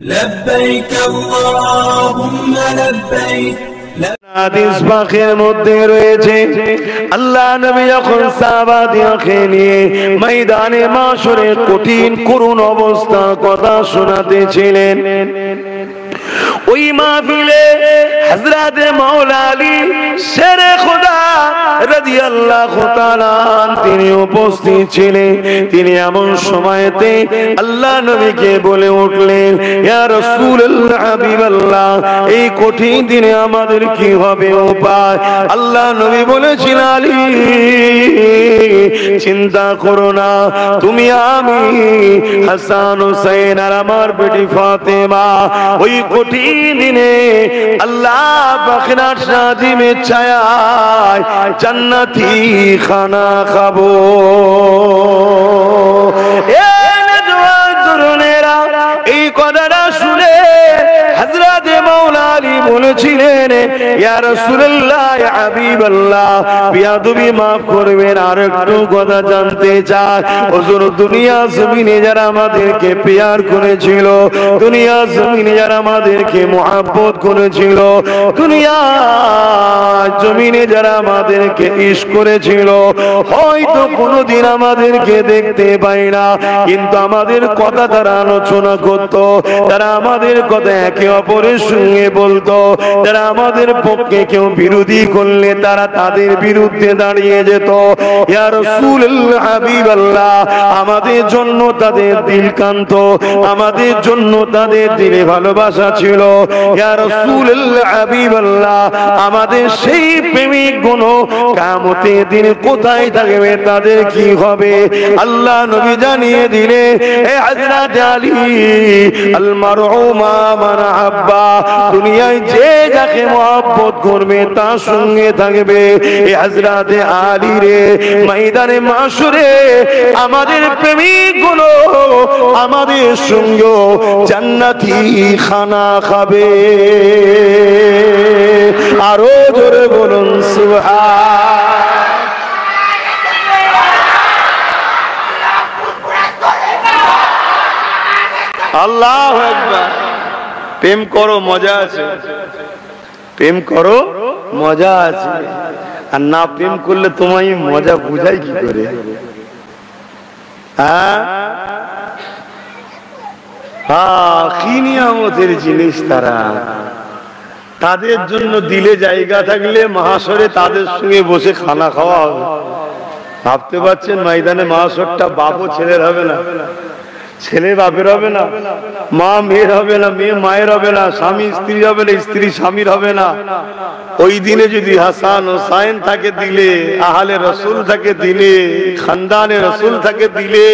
لبيك اللهم لبيك হাদিস পাকের মধ্যে রয়েছে আল্লাহ নবী যখন সাহাবাদেরকে নিয়ে ময়দানে মাশরে কঠিন করুণ অবস্থার কথা শোনাতেছিলেন, ওই মাহফিলে হযরত মাওলা আলী শেরে খোদা রাদিয়াল্লাহু তাআলা তিনি উপস্থিত ছিলেন। তিনি এমন সময়তে আল্লাহ নবীকে বলে উঠলেন, ইয়া রাসূলুল্লাহ হাবিবাল্লাহ, এই কঠিন দিনে আমাদের কি হবে উপায়? আল্লাহ নবী বলেছিলেন, আলী চিন্তা করো না, তুমি আমি হাসান হুসাইন আর আমার বেটি ফাতেমা ওই কঠিন দিনে আল্লাহ পাকের শাদিমের ছায়ায় জান্নাতি খানা খাবো। এই কথাটা শুনে হযরত মাওলা আলী বলেছিলেন, ইয়া রাসূলুল্লাহ ইয়া হাবিবাল্লাহ, বিয়াদবি maaf করবেন, আর একটু কথা জানতে চাই। হুজুর, দুনিয়া জমিনে যারা আমাদেরকে প্যার করেছিল, দুনিয়া জমিনে যারা আমাদেরকে মুহাব্বত করেছিল, দুনিয়া জমিনে যারা আমাদেরকে ইশক করেছিল, হয়তো কোনোদিন আমাদেরকে দেখতে পাই না, কিন্তু আমাদের কথা তারা আলোচনা করত, তারা আমাদের কথা একে অপরের সঙ্গে বলতো, যারা আমাদের পক্ষে কেউ বিরোধী করলে তারা তাদের বিরুদ্ধে দাঁড়িয়ে যেত। ইয়া রাসূলুল্লাহ হাবিবাল্লাহ, আমাদের জন্য তাদের দিল কাঁদতো, আমাদের জন্য তাদের দিলে ভালোবাসা ছিল। ইয়া রাসূলুল্লাহ হাবিবাল্লাহ, আমাদের সেই প্রেমিক গুণ কিয়ামতের দিন কোথায় থাকবে, তাদের কি হবে? আল্লাহ নবী জানিয়ে দিলে, এ হযরত আলী আল মারউ মা মান আহাব্বা, দুনিয়ায় যে যাকে মহব্বত করবে তার সঙ্গে থাকবে। এই হযরত আলী রে, ময়দানে মাশরে আমাদের প্রেমিক গুলো আমাদের সঙ্গে জান্নাতি খানা খাবে। আরো জোরে বলুন সুবহান। আল্লাহু আকবার। প্রেম করো, মজা আছে, প্রেম করো, মজা আছে। আর না প্রেম করলে তোমায় মজা বুঝাই কি করে? কি নিয়ামতের জিনিস তারা, তাদের জন্য দিলে জায়গা থাকলে মাহাশরে তাদের সঙ্গে বসে খানা খাওয়া হবে। ভাবতে পারছেন ময়দানে মাহাশরটা বাপও ছেলের হবে না, ছেলে বাপের হবে না, মা মেয়ের হবে না, মেয়ে মায়ের হবে না, স্বামী স্ত্রীর হবে না, স্ত্রী স্বামীর হবে না। ওই দিনে যদি হাসান হোসাইন থাকে দিলে, আহলে রসুল থাকে দিলে, খানদানে রসুল থাকে দিলে,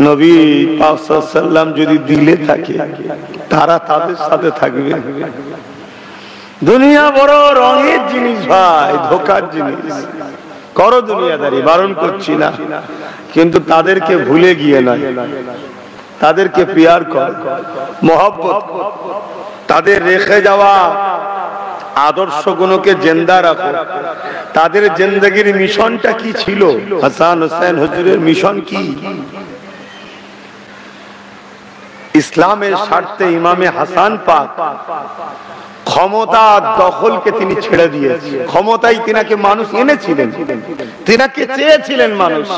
নবী পাক সাল্লাল্লাহু আলাইহি ওয়াসাল্লাম যদি দিলে থাকে, তারা তাদের সাথে থাকবে। দুনিয়া বড় রঙের জিনিস ভাই, ধোকার জিনিস। করো দুনিয়াদারি, বারণ করছি না, কিন্তু তাদেরকে ভুলে গিয়ে না, তাদেরকে প্যার কর, মহব্বত, তাদের রেখে যাওয়া আদর্শগুলোকে জিন্দা রাখো। তাদের জিন্দেগির মিশনটা কি ছিল? হাসান হোসেন হুজুরের মিশন কি? ইসলামের স্বার্থে ইমামে হাসান পাক ক্ষমতা দখলকে তিনি ছেড়ে দিয়েছেন। ক্ষমতাই তিনাকে মানুষ এনেছিলেন, তিনাকে চেয়েছিলেন মানুষ,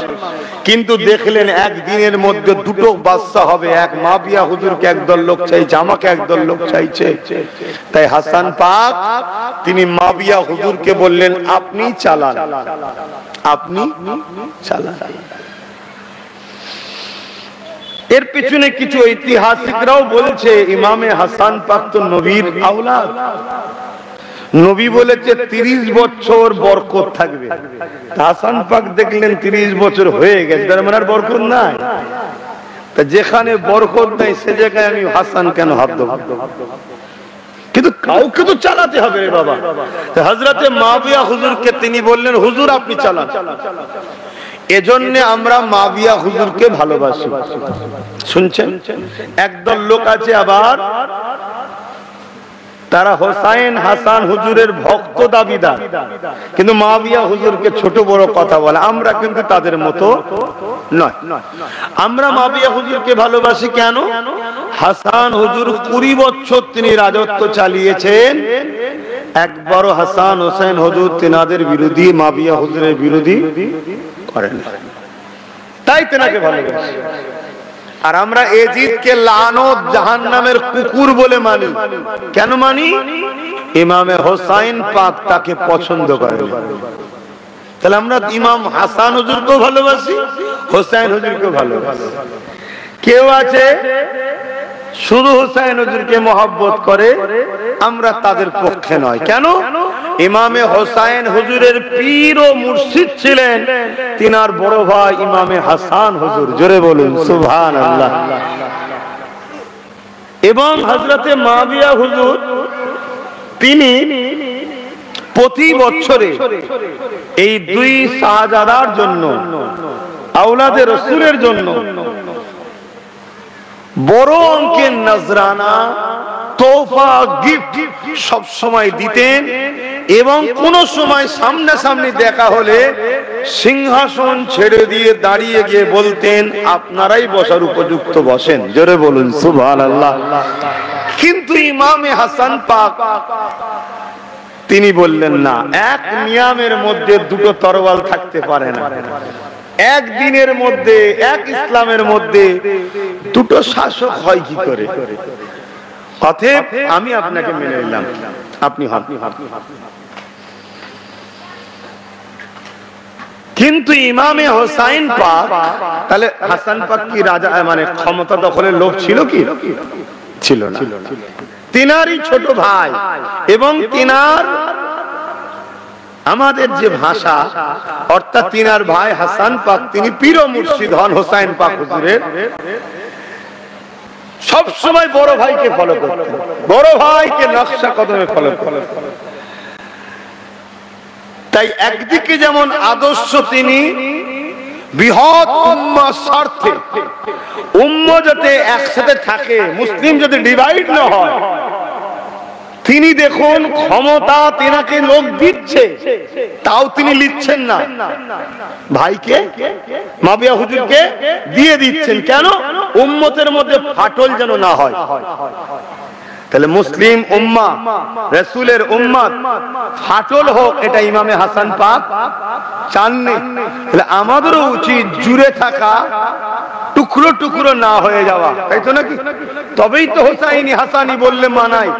কিন্তু দেখলেন একদিনের মধ্যে দুটো বাদশা হবে, এক মাবিয়া হুজুরকে একদল লোক চাইছে, আমাকে একদল লোক চাইছে। তাই হাসান পাক তিনি মাবিয়া হুজুরকে বললেন, আপনি চালান, আপনি চালান। এর পিছনে কিছু ঐতিহাসিকরাও বলছে, ইমামে হাসান পাক তো নবীর আওলাদ। নবী বলেছে 30 বছর বরকত থাকবে। হাসান পাক দেখলেন 30 বছর হয়ে গেছে, তার মানে আর বরকত নাই। তা যেখানে বরকত নাই সে জায়গায় আমি হাসান কেন হাত দেব? কিন্তু কাউকে তো চালাতে হবে রে বাবা। হযরতে মাবিয়া হুজুরকে তিনি বললেন, হুজুর আপনি চালান। এজন্য আমরা মাবিয়া হুজুরকে ভালোবাসি। শুনছেন? একদল লোক আছে আবার তারা হোসাইন হাসান হুজুরের ভক্ত দাবিদার, কিন্তু মুয়াবিয়া হুজুরকে ছোট বড় কথা বলে। আমরা কিন্তু তাদের মতো নয়। আমরা মুয়াবিয়া হুজুরকে ভালোবাসি কেন? হাসান হুজুর 20 বছর তিনি রাজত্ব চালিয়েছেন, একবারও হাসান হোসেন হুজুর তিনাদের বিরোধী, মুয়াবিয়া হুজুরের বিরোধী করেন, তাই তেনাকে ভালোবাসি। আর আমরা এজিদকে লানত জাহান্নামের কুকুর বলে মানি। কেন মানি? ইমামে হোসাইন পাক তাকে পছন্দ করেন। তাহলে আমরা ইমাম হাসান হুজুরকেও ভালোবাসি, হোসাইন হুজুরকেও ভালোবাসি। কেউ আছে শুধু হোসাইন হুজুরকে মহব্বত করে, আমরা তাদের পক্ষে নয়। কেন? ইমামে হোসাইন হুজুরের পীর ও মুর্শিদ ছিলেন তিনার বড় ভাই ইমামে হাসান হুজুর। জোরে বলুন সুবহানাল্লাহ। এবং হযরতে মুয়াবিয়া হুজুর তিনি প্রতি বছরে এই দুই শাহজাদার জন্য, আওলাদে রাসূলের জন্য বড় অঙ্কের নজরানা, তোহফা, গিফট সব সময় দিতেন। এবং কোন সময় সামনাসামনি দেখা হলে সিংহাসন ছেড়ে দিয়ে দাঁড়িয়ে গিয়ে বলতেন, আপনারাই বসার উপযুক্ত বসেন। জোরে বলুন সুবহানাল্লাহ। কিন্তু ইমামে হাসান পাক তিনি বললেন না, এক নিয়ামের মধ্যে দুটো তরোয়াল থাকতে পারে না। এক দিনের মধ্যে, এক ইসলামের মধ্যে দুটো শাসক হয় কি করে? অতএব আমি আপনাকে মেনে নিলাম, আপনি হন। কিন্তু ইমামে হোসাইন পাক, তাহলে হাসান পাক কি রাজা মানে ক্ষমতা দখলের লোভ ছিল কি? ছিল না। তিনারই ছোট ভাই এবং তিনার আমাদের যে ভাষা, অর্থাৎ তিনার ভাই হাসান পাক তিনি পীর ও মুর্শিদ হন হোসাইন পাক হুজুরের। সব সময় বড় ভাইকে ফলো করতেন, বড় ভাইকে নকশা কদমে ফলো করতেন। তাই একদিকে যেমন আদর্শ তিনি বৃহৎ উম্মার স্বার্থে, উম্মাহ যাতে একসাথে থাকে, মুসলিম যাতে ডিভাইড না হয়, তিনি দেখুন ক্ষমতা তেনাকে লোক দিচ্ছে, তাও তিনি লিখছেন না, ভাইকে মুয়াবিয়া হুজুরকে দিয়ে দিচ্ছেন। কেন? উম্মতের মধ্যে ফাটল যেন না হয়। তাহলে মুসলিম উম্মাহ, রাসূলের উম্মত ফাটল হোক, এটা ইমামে হাসান পাক চাননি। তাহলে আমাদেরও উচিত জুড়ে থাকা, টুকরো টুকরো না হয়ে যাওয়া, তাই তো নাকি? তবেই তো হোসাইনি হাসানি বললে মানায়।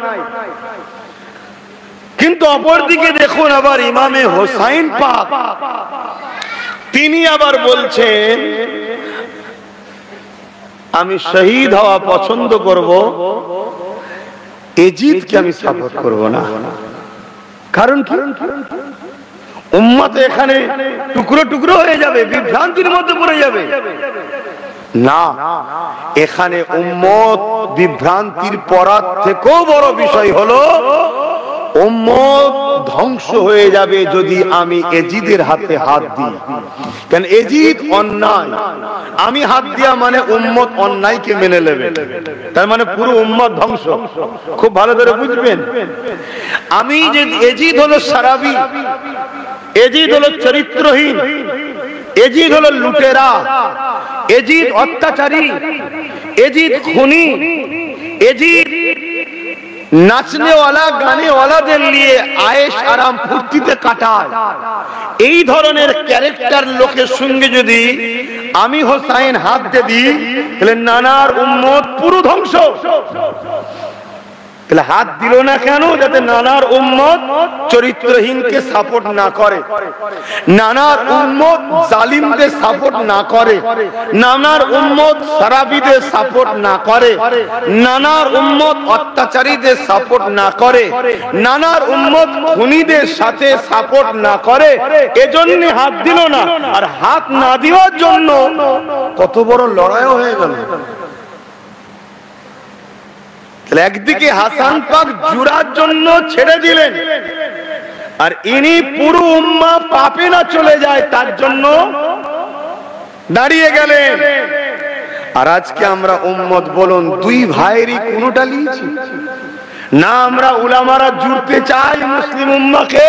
কিন্তু অপরদিকে দেখুন আবার ইমামে হোসাইন পাক তিনি আবার বলছেন, আমি শহীদ হওয়া পছন্দ করব, এজিদকে আমি সাপোর্ট করব না। কারণ কি? উম্মত এখানে টুকরো টুকরো হয়ে যাবে, বিভ্রান্তির মধ্যে পড়ে যাবে। না, এখানে উম্মত বিভ্রান্তির পড়ার থেকেও বড় বিষয় হলো উম্মত ধ্বংস হয়ে যাবে যদি আমি এজিদের হাতে হাত দিই। কেন? এজিদ অন্যায়, আমি হাত দিয়া মানে উম্মত অন্যায়কে মেনে নেবে, তার মানে পুরো উম্মত ধ্বংস। খুব ভালো করে বুঝবেন। আমি যে এজিদ হলো সারাবি, এজিদ হলো চরিত্রহীন, এজিদ হলো লুটেরা, এজিদ অত্যাচারী, এজিদ খুনি, এজিদ নাচনেওয়ালা গানেওয়ালাদের নিয়ে আয়েশ আরাম ফুর্তিতে কাটায়। এই ধরনের ক্যারেক্টার লোকের সঙ্গে যদি আমি হোসাইন হাত দিয়ে দিই, তাহলে নানার উম্মত পুরো ধ্বংস। তাহলে হাত দিল না কেন? যাতে নানার উম্মত চরিত্রহীনকে সাপোর্ট না করে, নানার উম্মত জালিমদের সাপোর্ট না করে, নানার উম্মত সারাবিদের সাপোর্ট না করে, নানার উম্মত অত্যাচারীদের সাপোর্ট না করে, নানার উম্মত খুনিদের সাথে সাপোর্ট না করে। এজন্য হাত দিল না। আর হাত না দেওয়ার জন্য কত বড় লড়াইও হয়ে গেল। একদিকে হাসান পাক জুড়ার জন্য ছেড়ে দিলেন, আর ইনি পুরো উম্মাহ পাপে না চলে যায় তার জন্য দাঁড়িয়ে গেলেন। আর আজকে আমরা উম্মত বলুন, দুই ভাইয়েরই কোনটা লিয়েছি? না আমরা উলামারা জুড়তে চাই মুসলিম উম্মাকে,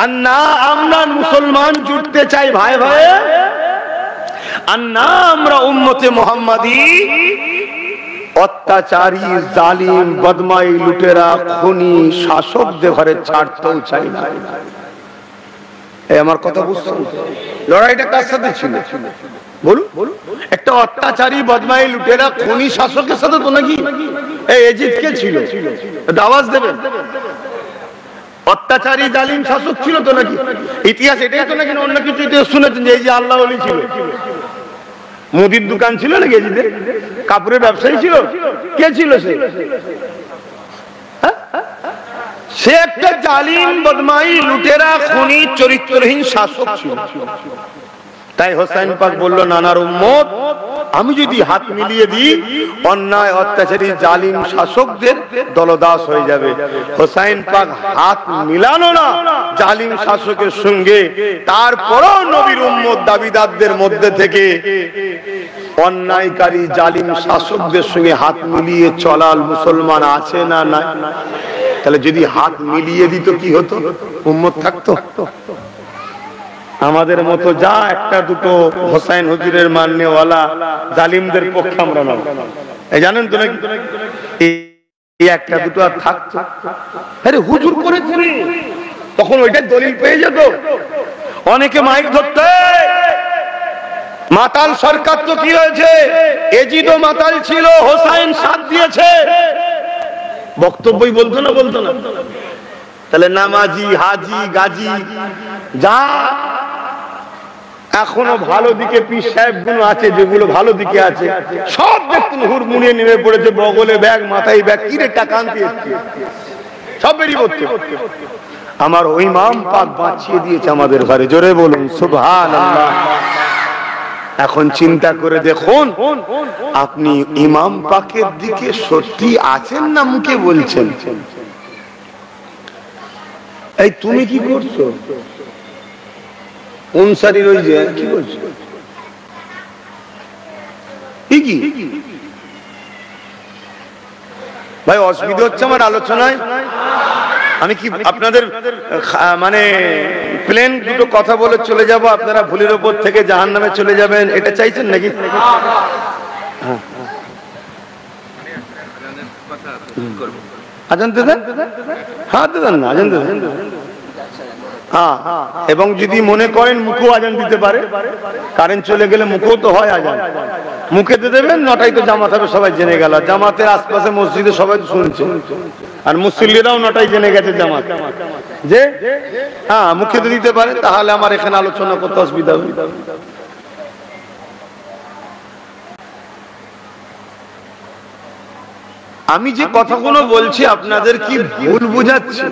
আর না আমরা মুসলমান জুড়তে চাই ভাই ভাই, আর না আমরা উম্মতে মুহাম্মাদি অত্যাচারী জালিম বদমাই লুটেরা খুনি শাসকদের ঘরে ছাড়তেও চাই না। এই আমার কথা বুঝছেন? লড়াইটা কার সাথে ছিল বলুন? একটা অত্যাচারী বদমাই লুটেরা খুনি শাসকের সাথে তো নাকি? এই এজিদ কে ছিল? আওয়াজ দেবেন। অত্যাচারী জালিম শাসক ছিল তো নাকি? ইতিহাস এটাই তো নাকি? অন্য কিছু ইতিহাস শুনেছেন যে এই যে আল্লাহ ওলি ছিল? মুদির দোকান ছিল নাকি এজিদের? কাপড়ের ব্যবসায়ী ছিল? কে ছিল সে? সে একটা জালিম বদমাই লুটেরা খুনি চরিত্রহীন শাসক ছিল। তাই হোসাইন পাক বলল, নানার উম্মত, আমি যদি হাত মিলিয়ে দিই অন্যায় অত্যাচারী জালিম শাসকদের দলদাস হয়ে যাবে। হোসাইন পাক হাত মিলানো না জালিম শাসকের সঙ্গে, তারপরও নবীর উম্মত দাবিদারদের মধ্যে থেকে অন্যায়কারী জালিম শাসকদের সঙ্গে হাত মিলিয়ে চলাল মুসলমান আছে না নাই? তাহলে যদি হাত মিলিয়ে দিত কি হতো? উম্মত থাকতো? আমাদের মতো যা একটা দুটো হোসাইন হুজুরের মাননেওয়ালা জালিমদের পক্ষে আমরা না, এই জানেন তো নাকি? এই একটা দুটো আর থাকতো? আরে হুজুর করেছেন তখন ওইটা দলিল পেয়ে যেত। অনেকে মাইক ধরতে, মাতাল সরকার তো কি হয়েছে? এজিদও মাতাল ছিল, হোসাইন সাথ দিয়েছে, বক্তব্যই বলতো না? বলতো না? তাহলে নামাজি হাজি গাজী যা এখনো ভালো দিকে পীর সাহেব গুলো আছে, যেগুলো ভালো দিকে আছে, সব দেখুন হুড় মুড়িয়ে নেমে পড়েছে, বগলে ব্যাগ মাথায় ব্যাগ, কিরে টাকা আনতে এসছে, সব বেরিয়ে পড়ছে। আমার ওই ইমাম পাক বাঁচিয়ে দিয়েছে আমাদের ঘরে, জোরে বলুন সুবহানাল্লাহ। এখন চিন্তা করে দেখুন, আপনি ইমাম পাকের দিকে সত্যি আছেন না মুখে বলছেন? এই তুমি কি করছো? অনুসারীর ওই যে কি বলছো? কি ভাই অসুবিধা হচ্ছে আমার আলোচনায়? আমি কি আপনাদের মানে প্লেন দুটো কথা বলে চলে যাব, আপনারা ভুলের উপর থেকে জাহান্নামে চলে যাবেন, এটা চাইছেন নাকি? আজান দেন? হ্যাঁ দেন না, আজান দেন। হ্যাঁ, এবং যদি মনে করেন মুখেও আজান দিতে পারে, কারেন্ট চলে গেলে মুখেও তো হয় আজান, মুখে দিয়ে দেবেন। 9টায় তো জামাত হবে, সবাই জেনে গেল। জামাতের আশপাশে মসজিদে সবাই তো শুনছে, আর মুসল্লিরাও 9টায় জেনে গেছে জামাত যে। হ্যাঁ, মুখে দিয়ে দিতে পারে, তাহলে আমার এখানে আলোচনা করতে অসুবিধা হবে। আমি যে কথাগুলো বলছি আপনাদের কি ভুল বোঝাচ্ছি?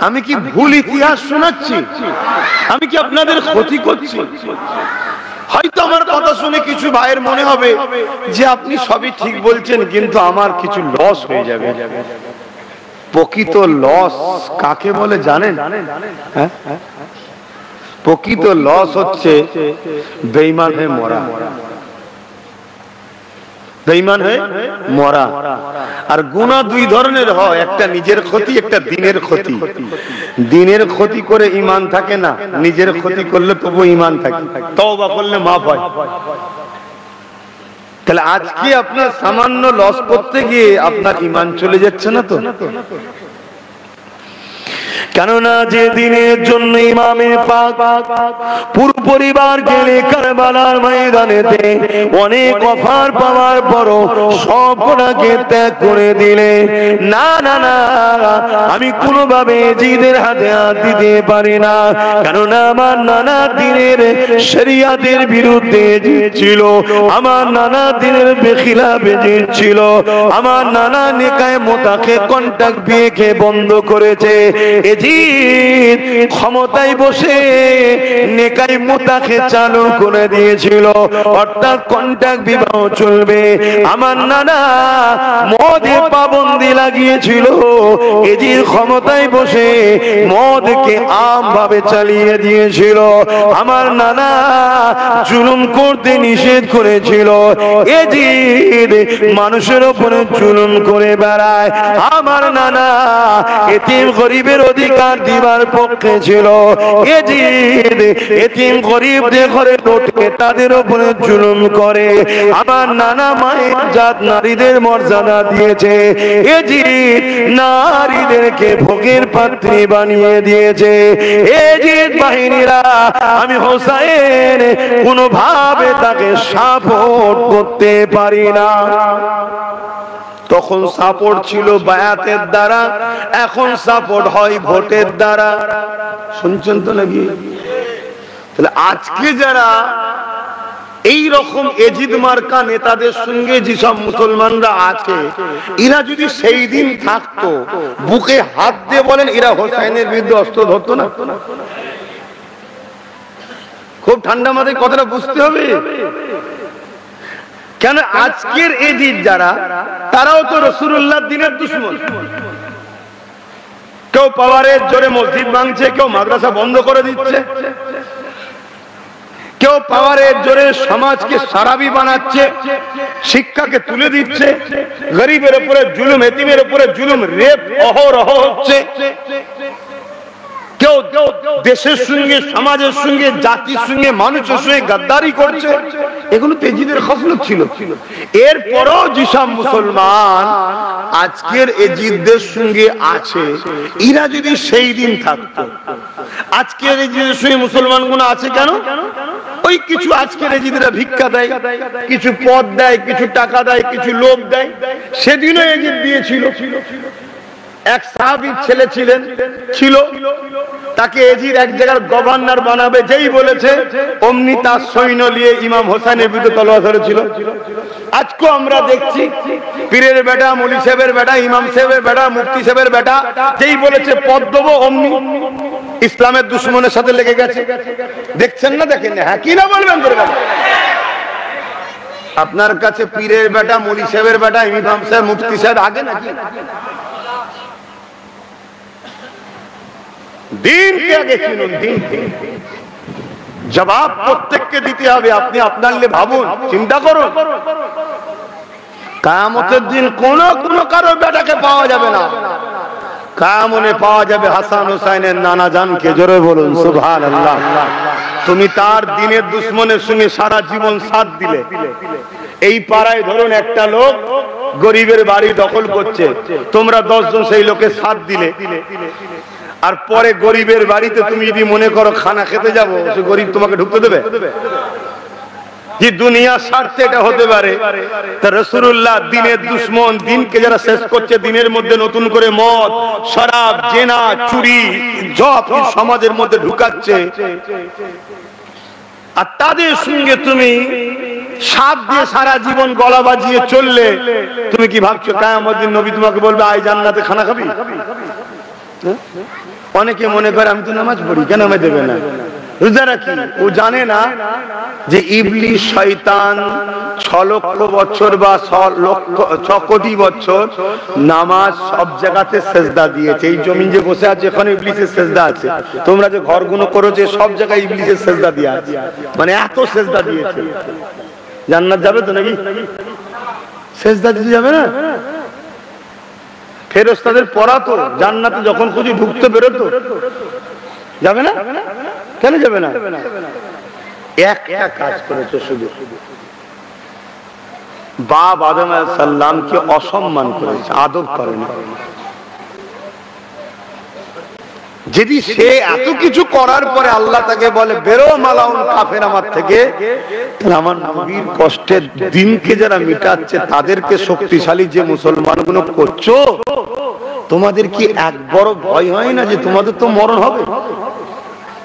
আমি কি ভুল ইতিহাস শোনাচ্ছি? আমি কি আপনাদের ক্ষতি করছি? হয়তো আমার কথা শুনে কিছু ভাইয়ের মনে হবে যে আপনি সবই ঠিক বলছেন, কিন্তু আমার কিছু লস হয়ে যাবে। প্রকৃত লস কাকে বলে জানেন? হ্যাঁ, প্রকৃত লস হচ্ছে বেঈমান হয়ে মরা। বেঈমান হয়ে মরা। আর গুনাহ দুই ধরনের হয়, একটা নিজের ক্ষতি, একটা দ্বীনের ক্ষতি। দ্বীনের ক্ষতি করে ঈমান থাকে না, নিজের ক্ষতি করলে তবু ঈমান থাকে, তওবা করলে মাফ হয়। তাহলে আজকে আপনার সামান্য লস করতে গিয়ে আপনার ঈমান চলে যাচ্ছে না তো? কেননা যে দিনের জন্য ইমামে পাক পুরো পরিবার গেলে কারবালার ময়দানেতে অনেক অফার পাওয়ার পরও সব গুনাহকে ত্যাগ করে দিলে, না না না, আমি কোনোভাবে জিদের হাতে হাত দিতে পারি না। কেননা আমার নানা দিনের শরিয়াতের বিরুদ্ধে ছিল, আমার নানা দিনের বেখিলাফে ছিল, আমার নানা নেকায় মোতাকে কন্টাক্ট বিয়েকে বন্ধ করেছে। এজিদ ক্ষমতায় বসে নেকাই মুতাকে চালু করে দিয়েছিল, অর্থাৎ কন্টাক্ট বিবাহ চলবে। আমার নানা মদে পাবন্দি লাগিয়েছিল, এজিদ ক্ষমতায় বসে মদকে আমভাবে চালিয়ে দিয়েছিল। আমার নানা জুলুম করতে নিষেধ করেছিল, এজিদ মানুষের উপরে জুলুম করে বেড়ায়। আমার নানা এতিম গরিবের অধিকার দিবার পক্ষে ছিল, এজিদ এতিম গরিবদের ঘরে লোটে তাদের উপরে জুলুম করে। আমার নানা মায়ের জাত নারীদের মর্যাদা দিয়েছে, এজিদ নারীদেরকে ভোগের পাত্রী বানিয়ে দিয়েছে। এজিদ বাহিনীরা আমি হোসাইন কোনোভাবে তাকে সাপোর্ট করতে পারি না। তখন সাপোর্ট ছিল বায়াতের দ্বারা, এখন সাপোর্ট হয় ভোটের দ্বারা। শুনছেন তো নাকি? তাহলে আজকে যারা এই রকম এজিদ মার্কা নেতাদের সঙ্গে যেসব মুসলমানরা আছে, এরা যদি সেই দিন থাকতো, বুকে হাত দিয়ে বলেন এরা হোসাইনের বিরুদ্ধে অস্ত্র ধরতো না? খুব ঠান্ডা মাথায় কথাটা বুঝতে হবে। কেন আজকের এজিদ যারা, তারাও তো রাসূলুল্লাহর দ্বীনের দুশমন। কেউ পাওয়ারের জোরে মসজিদ ভাঙছে, কেউ মাদ্রাসা বন্ধ করে দিচ্ছে, কেউ পাওয়ারের জোরে সমাজকে সারাবি বানাচ্ছে, শিক্ষাকে তুলে দিচ্ছে, গরিবের উপরে জুলুম, এতিমের উপরে জুলুম, রেপ অহরহ হচ্ছে। কেউ দেশের সঙ্গে, সমাজের সঙ্গে, জাতির সঙ্গে, মানুষের সঙ্গে গাদ্দারি করছে। এগুলো এজিদের খসলত ছিল। এরপরও যেসব মুসলমান আজকের এজিদদের সঙ্গে আছে, এরা যদি সেই দিন থাকতো, আজকের এজিদের সঙ্গে মুসলমানগুলো আছে কেন? ওই কিছু আজকের এজিদরা ভিক্ষা দেয়, কিছু পদ দেয়, কিছু টাকা দেয়, কিছু লোভ দেয়। সেদিনও এজিদ দিয়েছিল। এক সাহাবীর ছেলে ছিল, তাকে এজিদ এক জায়গার গভর্নর বানাবে, যেই বলেছে অমনি তার সৈন্য নিয়ে ইমাম হোসেনের বিরুদ্ধে তলোয়ার ধরেছিল। আজকেও আমরা দেখছি পীরের বেটা, মৌলী সাহেবের বেটা, ইমাম সাহেবের বেটা, মুফতি সাহেবের বেটা যেই বলেছে পদ দেবো, অমনি ইসলামের দুশমনের সাথে লেগে গেছে। দেখছেন না? দেখেন না? হ্যাঁ কি না বলবেন? আপনার কাছে পীরের বেটা, মৌলী সাহেবের বেটা, ইমাম সাহেব, মুফতি সাহেব আগে নাকি? দিনকে আগে চিনুন, দিনকে। জবাব প্রত্যেককে দিতে হবে। আপনি আপনার নিয়ে ভাবুন, চিন্তা করুন। কিয়ামতের দিন কোন কারো বেটাকে পাওয়া যাবে না, কিয়ামতে পাওয়া যাবে হাসান হুসাইনের নানা জানকে। জোরে বলুন সুবহানাল্লাহ। তুমি তার দিনের দুশমনের সঙ্গে সারা জীবন সাথ দিলে। এই পাড়ায় ধরুন একটা লোক গরিবের বাড়ি দখল করছে, তোমরা 10 জন সেই লোকের সাথ দিলে, আর পরে গরিবের বাড়িতে তুমি যদি মনে করো খানা খেতে যাবো, সে গরিব তোমাকে ঢুকতে দেবে? যে দুনিয়ার স্বার্থে এটা হতে পারে। তা রাসূলুল্লাহ দিনের দুশমন, দিনকে যারা শেষ করছে, দিনের মধ্যে নতুন করে মদ, শরাব, জেনা, চুরি, জব সমাজের মধ্যে ঢুকাচ্ছে, আর তাদের সঙ্গে তুমি সাপ দিয়ে সারা জীবন গলা বাজিয়ে চললে, তুমি কি ভাবছো কিয়ামতের দিন নবী তোমাকে বলবে আয় জান্নাতে খানা খাবি? অনেকে মনে করে আমি তো নামাজ পড়ি, কেন আমায় দেবে না? রোজা রাখি। ও জানে না যে ইবলিস শয়তান 6 লক্ষ বছর বা 6 কোটি বছর নামাজ সব জায়গাতে সেজদা দিয়েছে। এই জমিন যে বসে আছে এখানে ইবলিসের সেজদা আছে। তোমরা যে ঘরগুলো করেছে সব জায়গায় ইবলিসের সেজদা দিয়ে আছে, মানে এত সেজদা দিয়েছে। জান্নাত যাবে তো নাকি? সেজদা দিতে যাবে না? ফেরেশতাদের পড়াতো জান্নাতে যখন খুঁজি ঢুকতে বেরোতো, যাবে না? কেন যাবে না? একটা কাজ করেছে, শুধু বাপ আদম আলাইহিস সালামকে অসম্মান করেছে, আদব করেনি। যদি সে এত কিছু করার পরে আল্লাহ তাকে বলে বেরো মালাউন কাফের আমার থেকে, আমার নবীর কষ্টের দিনকে যারা মিটাচ্ছে তাদেরকে শক্তিশালী যে মুসলমানগুলো করছো, তোমাদের কি একবারও ভয় হয় না যে তোমাদের তো মরণ হবে?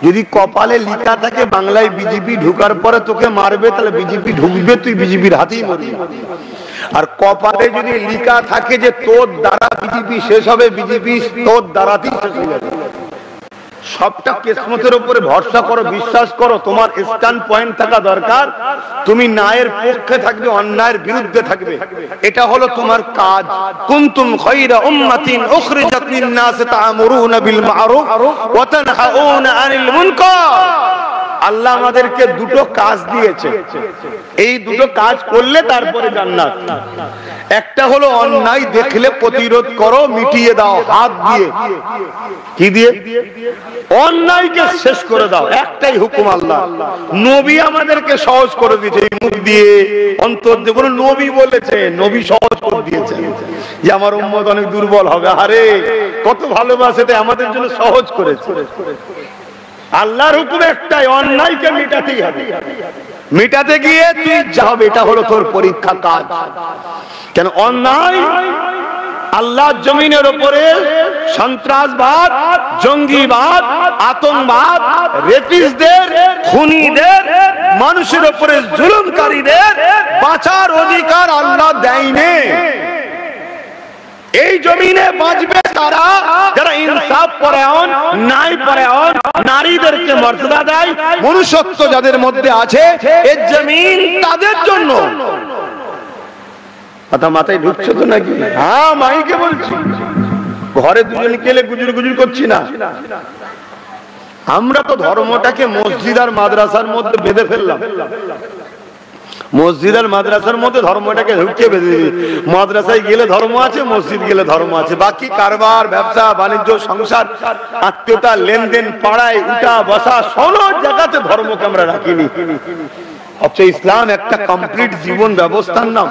যদি কপালে লেখা থাকে বাংলায় বিজেপি ঢুকার পরে তোকে মারবে, তাহলে বিজেপি ঢুকবে, তুই বিজেপির হাতেই মরবি। আর কপালে যদি লেখা থাকে যে তোর দ্বারা বিজেপি শেষ হবে, বিজেপি তোর দ্বারাতেই শেষ হয়ে যাবে। সবটা কিসমতের উপরে ভরসা করো, বিশ্বাস করো। তোমার স্ট্যান্ড পয়েন্ট থাকা দরকার, তুমি ন্যায়ের পক্ষে থাকবে, অন্যায়ের বিরুদ্ধে থাকবে, এটা হলো তোমার কাজ। কুনতুম খায়রা উম্মাতিন উখরিজাত লিন-নাস তা'মুরুনা বিল মা'রুফ ওয়া তানহাউনা আনিল মুনকার। আল্লাহ আমাদেরকে দুটো কাজ দিয়েছে, এই দুটো কাজ করলে তারপরে জান্নাত। একটা হলো অন্যায় দেখলে প্রতিরোধ করো, মিটিয়ে দাও হাত দিয়ে। কি দিয়ে? অন্যায়কে শেষ করে দাও, একটাই হুকুম আল্লাহ। নবী আমাদেরকে সহজ করে দিয়েছে, মুখ দিয়ে অন্তর দিয়ে। কোন নবী বলেছে? নবী সহজ করে দিয়েছে যে আমার উম্মত অনেক দুর্বল হবে। আরে কত ভালোবাসে, তাই আমাদের জন্য সহজ করেছে। আল্লাহর হুকুম একটাই, অন্যায়কে মেটাতেই হবে। মেটাতে গিয়ে তুই যাবে, এটা হলো তোর পরীক্ষা কাজ। কেন? অন্যায় আল্লাহর জমিনের উপরে সন্ত্রাসবাদ, জঙ্গিবাদ, আতঙ্কবাদ, রেপিস্টদের, খুনিদের, মানুষের উপরে জুলুমকারীদের বাঁচার অধিকার আল্লাহ দেয়নি। এই জমিনে বাঁচবে তারা যারা ইনসাফ পরায়ণ, ন্যায় পরায়ণ, নারীদেরকে মর্যাদা দেয়, মনুষ্যত্ব যাদের মধ্যে আছে, এই জমিন তাদের জন্য। কথা মাথায় ঢুকছে তো নাকি? হ্যাঁ, মাইকে বলছি, ঘরে দুজন কেলে গুজুর গুজুর করছি না। আমরা তো ধর্মটাকে মসজিদ আর মাদ্রাসার মধ্যে বেঁধে ফেললাম। মসজিদ আর মাদ্রাসার মধ্যে ধর্মটাকে ঢুকিয়ে বেঁধে দিই। মাদ্রাসায় গেলে ধর্ম আছে, মসজিদ গেলে ধর্ম আছে, বাকি কারবার, ব্যবসা বাণিজ্য, সংসার, আত্মীয়তা, লেনদেন, পাড়ায় উঠা বসা, সব জায়গাতে ধর্মকে আমরা রাখিনি। অথচ ইসলাম একটা কমপ্লিট জীবন ব্যবস্থার নাম।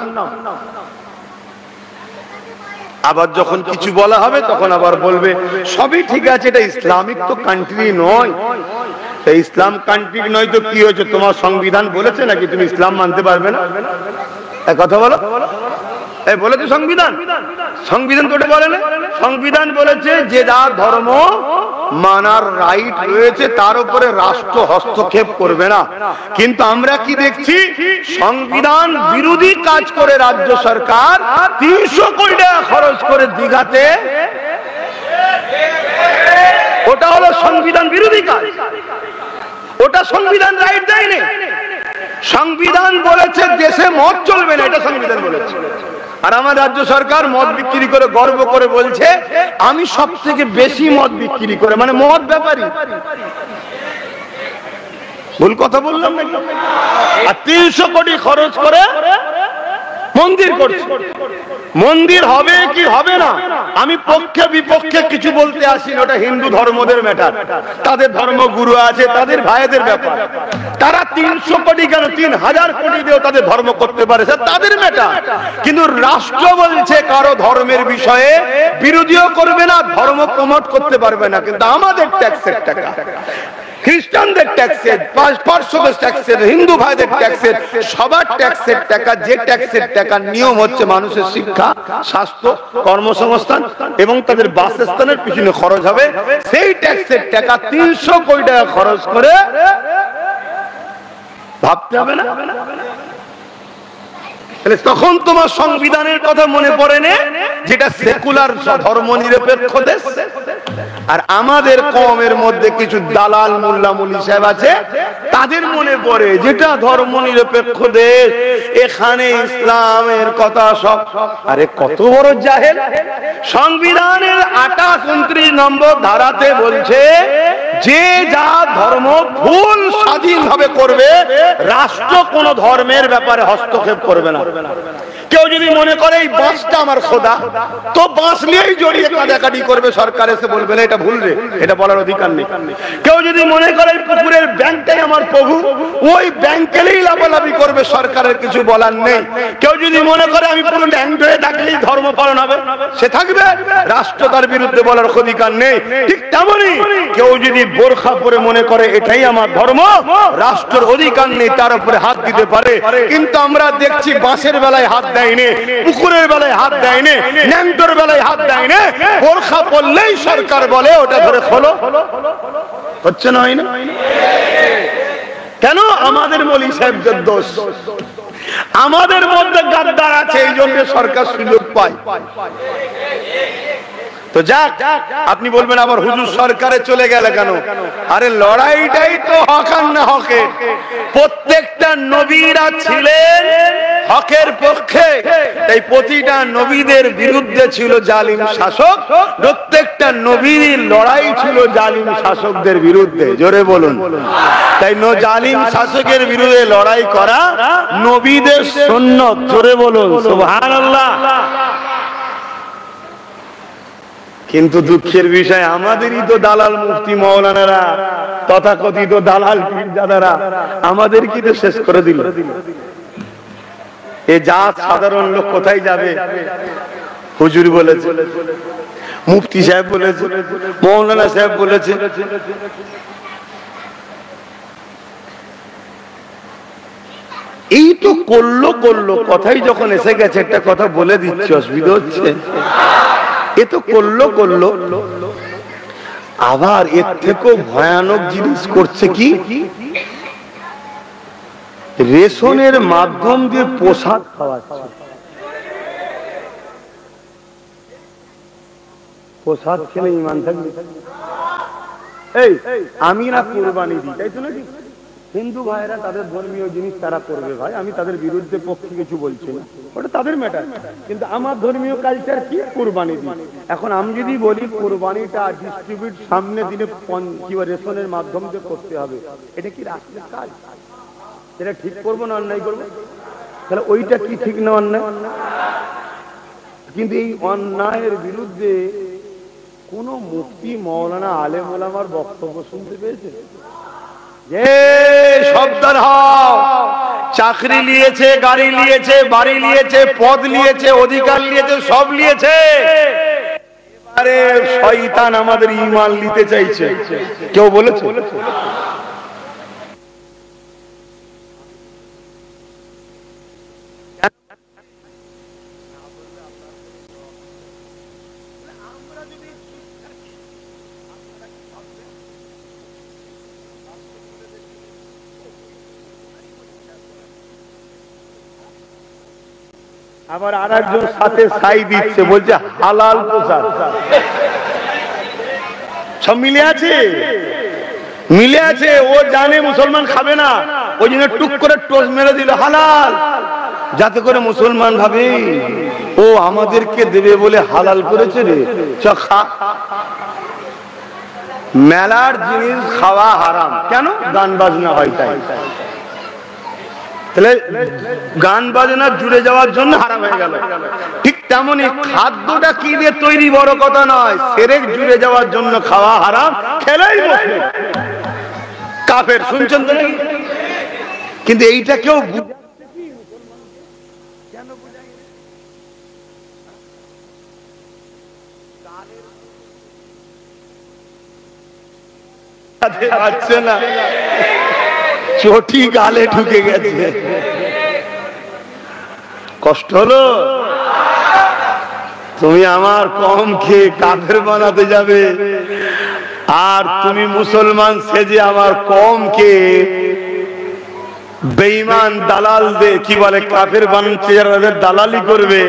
আবার যখন কিছু বলা হবে তখন আবার বলবে সবই ঠিক আছে, এটা ইসলামিক তো কান্ট্রি নয়। ইসলাম কান্ট্রি নয় তো কি হয়েছে? তোমার সংবিধান বলেছে নাকি তুমি ইসলাম মানতে পারবে না? কথা বলো। বলেছে সংবিধান? সংবিধান তো বলে না। সংবিধান বলেছে যে যার ধর্ম মানার রাইট রয়েছে তার উপরে রাষ্ট্র হস্তক্ষেপ করবে না। কিন্তু আমরা কি দেখছি? সংবিধান বিরোধী কাজ করে রাজ্য সরকার 300 কোটি টাকা খরচ করে দীঘাতে। ওটা হলো সংবিধান বিরোধী কাজ, ওটা সংবিধান রাইট দেয়নি। সংবিধান বলেছে দেশে মদ চলবে না, এটা সংবিধান বলেছে। আর আমার রাজ্য সরকার মদ বিক্রি করে গর্ব করে বলছে আমি সব থেকে বেশি মদ বিক্রি করে, মানে মদ ব্যাপারী। ভুল কথা বললাম নাকি? আর 300 কোটি খরচ করে মন্দির করছে। মন্দির হবে কি হবে না আমি পক্ষে বিপক্ষে কিছু বলতে আসি না, ওটা হিন্দু ধর্মদের ম্যাটার। তাদের ধর্মগুরু আছে, তাদের ভাইদের ব্যাপার। তারা 300 কোটি কেন 3000 কোটি দিয়েও তাদের ধর্ম করতে পারে, তাদের ম্যাটার। কিন্তু রাষ্ট্র বলছে কারো ধর্মের বিষয়ে বিরোধীও করবে না, ধর্ম প্রমোট করতে পারবে না। কিন্তু আমাদের ট্যাক্সের টাকা, খ্রিস্টানদের ট্যাক্সের, পার্শ্বদেশ ট্যাক্সের, হিন্দু ভাইদের ট্যাক্সের, সবার ট্যাক্সের টাকা, যে ট্যাক্সের টাকার নিয়ম হচ্ছে মানুষের শিক্ষা, স্বাস্থ্য, কর্মসংস্থান এবং তাদের বাসস্থানের পিছনে খরচ হবে, সেই ট্যাক্সের টাকা 300 কোটি টাকা খরচ করে ভাবতে হবে না? তখন তোমার সংবিধানের কথা মনে পড়ে না, যেটা সেকুলার ধর্ম নিরপেক্ষ দেশ। আর আমাদের কওমের মধ্যে কিছু দালাল মোল্লা মুলি সাহেব আছে, তাদের মনে পড়ে যেটা ধর্ম নিরপেক্ষ দেশ, এখানে ইসলামের কথা সব। আরে কত বড় জাহেল! সংবিধানের 28-29 নম্বর ধারাতে বলছে যে যা ধর্ম ফুল স্বাধীনভাবে করবে, রাষ্ট্র কোন ধর্মের ব্যাপারে হস্তক্ষেপ করবে না। কেউ যদি মনে করে এই বাঁশটা আমার খোদা, তো বাঁশ নিয়েই জড়িয়ে কাটাকাটি করবে, সরকার এসে বলবে না এটা ভুল রে, এটা বলার অধিকার নেই। কেউ যদি মনে করে এই পুকুরের ব্যাংকটাই আমার প্রভু, ওই ব্যাংকেলেই লাফালাফি করবে, সরকারের কিছু বলার নেই। কেউ যদি মনে করে আমি পুরো ল্যাংড হয়ে থাকলেই ধর্ম পালন হবে, সে থাকবে, রাষ্ট্র তার বিরুদ্ধে বলার অধিকার নেই। ঠিক তেমনই কেউ যদি বোরখা পরে মনে করে এটাই আমার ধর্ম, রাষ্ট্রের অধিকার নেই তার উপরে হাত দিতে পারে। কিন্তু আমরা দেখছি বাঁশের বেলায় হাত দেয়নি, পুকুরের বেলায় হাত দেয়নি, ল্যাংটোর বেলায় হাত দেয়নি, বোরখা পরলেই সরকার বলে ওটা ধরে খোলো। হচ্ছে না, হয় না? কেন? আমাদের মৌলভী সাহেবদের দোষ। আমাদের মধ্যে গাদ্দার আছে, এই জন্য সরকার সুযোগ পায়। তো যাক, আপনি বলবেন আবার হুজুর সরকারে চলে গেলে কেন? আরে লড়াইটাই তো হক আর না হকের। প্রত্যেকটা নবীরা ছিলেন হকের পক্ষে, তাই প্রতিটা নবীদের বিরুদ্ধে ছিল জালিম শাসক। প্রত্যেকটা নবীর লড়াই ছিল জালিম শাসকদের বিরুদ্ধে। জোরে বলুন। তাই জালিম শাসকের বিরুদ্ধে লড়াই করা নবীদের সুন্নত। জোরে বলুন সুবহানাল্লাহ। কিন্তু দুঃখের বিষয়, আমাদেরই তো দালাল মুফতি মাওলানারা, তথাকথিত দালাল পীরজাদারা আমাদের কি তো শেষ করে দিল। এ জাত সাধারণ লোক কোথায় যাবে? হুজুর বলেছে, মুফতি সাহেব বলেছে, মাওলানা সাহেব বলেছে। এই তো করলো কথাই যখন এসে গেছে, একটা কথা বলে দিচ্ছি, অসুবিধা হচ্ছে? এ তো করলো, আবার এর থেকেও ভয়ানক জিনিস করছে কি, রেশনের মাধ্যম দিয়ে পোশাক খাওয়াচ্ছে। পোশাক খেলে ইমান থাকবে? এই আমি না কুরবানি দিই, তাই তো নাকি? হিন্দু ভাইরা তাদের ধর্মীয় জিনিস তারা করবে ভাই, আমি তাদের বিরুদ্ধে পক্ষে কিছু বলছি না, ওটা তাদের ম্যাটার। কিন্তু আমার ধর্মীয় কালচার কি? কুরবানি দিই। এখন আমি যদি বলি কুরবানিটা ডিস্ট্রিবিউট সামনে দিনে কি রেশনের মাধ্যম দিয়ে করতে হবে, এটা কি রাষ্ট্রের কাজ? এটা ঠিক করবো না অন্যায় করবো? তাহলে ওইটা কি ঠিক না অন্যায়? কিন্তু এই অন্যায়ের বিরুদ্ধে কোন মুফতি মাওলানা আলেম ওলামার বক্তব্য শুনতে পেয়েছে? শব্দের হও, চাকরি নিয়েছে, গাড়ি নিয়েছে, বাড়ি নিয়েছে, পদ নিয়েছে, অধিকার নিয়েছে, সব নিয়েছে। আরে শয়তান আমাদের ঈমান নিতে চাইছে। কেউ বলেছে? আবার আর একজন সাথে সাই দিচ্ছে, বলছে হালাল পোশাক। সব মিলে আছে, ও জানে মুসলমান খাবে না, ওই জন্য টুক করে টোস মেরে দিল হালাল, যাতে করে মুসলমান ভাবে ও আমাদেরকে দেবে বলে হালাল করেছে রে, চ খা। মেলার জিনিস খাওয়া হারাম কেন? গান বাজনা হয় তাই। তাহলে গান বাজনা জুড়ে যাওয়ার জন্য হারাম হয়ে গেল। ঠিক তেমনি খাদ্যটা কি দিয়ে তৈরি বড় কথা নয়, সেরেক জুড়ে যাওয়ার জন্য খাওয়া হারাম, খেলেই মুসলিম কাফের। শুনছেন তো? কিন্তু এইটা কেউ পাচ্ছে না, চটি গালে ঢুকে গেছে। কষ্ট হলো? তুমি আমার কম খেয়ে কাফের বানাতে যাবে, আর তুমি মুসলমান সেজে আমার কম খেয়ে বেঈমান দালালদের কি বলে কাফের বানাচ্ছে, যারা দালালি করবে।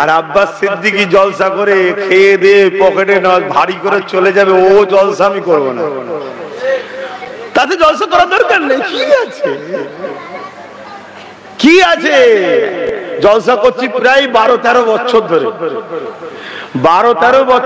আর আব্বাস সিদ্দিকী জলসা করে খেয়ে দিয়ে পকেটে ভারী করে চলে যাবে, ও জলসা আমি করবো না। তাতে জলসা করার দরকার নেই। কি আছে? জলসা করছি প্রায় 12-13 বছর ধরে, 12-13 বছর।